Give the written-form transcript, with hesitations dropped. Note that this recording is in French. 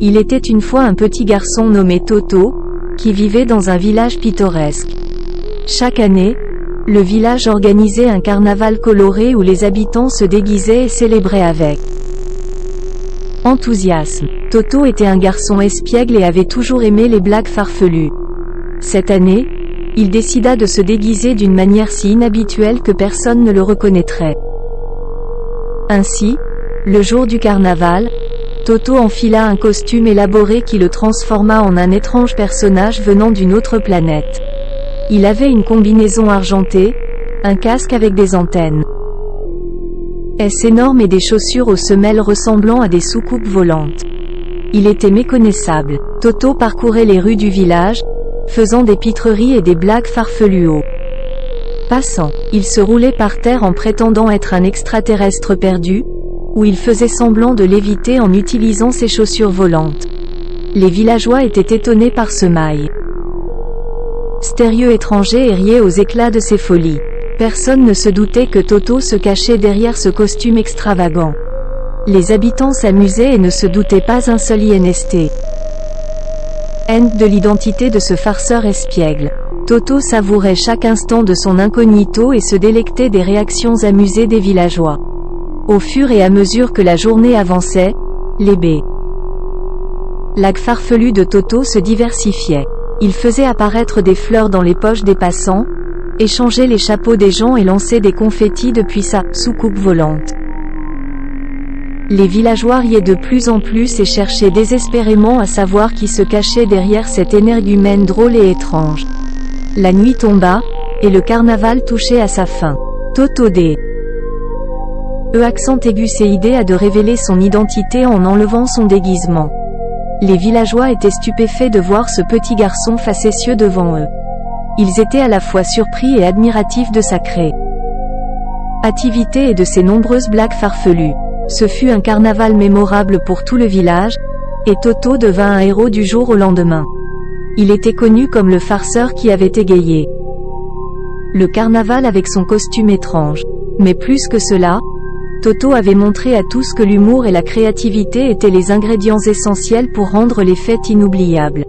Il était une fois un petit garçon nommé Toto, qui vivait dans un village pittoresque. Chaque année, le village organisait un carnaval coloré où les habitants se déguisaient et célébraient avec enthousiasme. Toto était un garçon espiègle et avait toujours aimé les blagues farfelues. Cette année, il décida de se déguiser d'une manière si inhabituelle que personne ne le reconnaîtrait. Ainsi, le jour du carnaval, Toto enfila un costume élaboré qui le transforma en un étrange personnage venant d'une autre planète. Il avait une combinaison argentée, un casque avec des antennes énormes et des chaussures aux semelles ressemblant à des soucoupes volantes. Il était méconnaissable. Toto parcourait les rues du village, faisant des pitreries et des blagues farfelues aux passants. Il se roulait par terre en prétendant être un extraterrestre perdu, ou il faisait semblant de léviter en utilisant ses chaussures volantes. Les villageois étaient étonnés par ce mystérieux étranger et riaient aux éclats de ses folies. Personne ne se doutait que Toto se cachait derrière ce costume extravagant. Les habitants s'amusaient et ne se doutaient pas un seul instant de l'identité de ce farceur espiègle. Toto savourait chaque instant de son incognito et se délectait des réactions amusées des villageois. Au fur et à mesure que la journée avançait, les blagues farfelues de Toto se diversifiaient. Il faisait apparaître des fleurs dans les poches des passants, échangeait les chapeaux des gens et lançait des confettis depuis sa soucoupe volante. Les villageois riaient de plus en plus et cherchaient désespérément à savoir qui se cachait derrière cette énergumène drôle et étrange. La nuit tomba, et le carnaval touchait à sa fin. Toto accent aigu s'est aidé à de révéler son identité en enlevant son déguisement. Les villageois étaient stupéfaits de voir ce petit garçon facétieux devant eux. Ils étaient à la fois surpris et admiratifs de sa créativité et de ses nombreuses blagues farfelues. Ce fut un carnaval mémorable pour tout le village, et Toto devint un héros du jour au lendemain. Il était connu comme le farceur qui avait égayé le carnaval avec son costume étrange. Mais plus que cela, Toto avait montré à tous que l'humour et la créativité étaient les ingrédients essentiels pour rendre les fêtes inoubliables.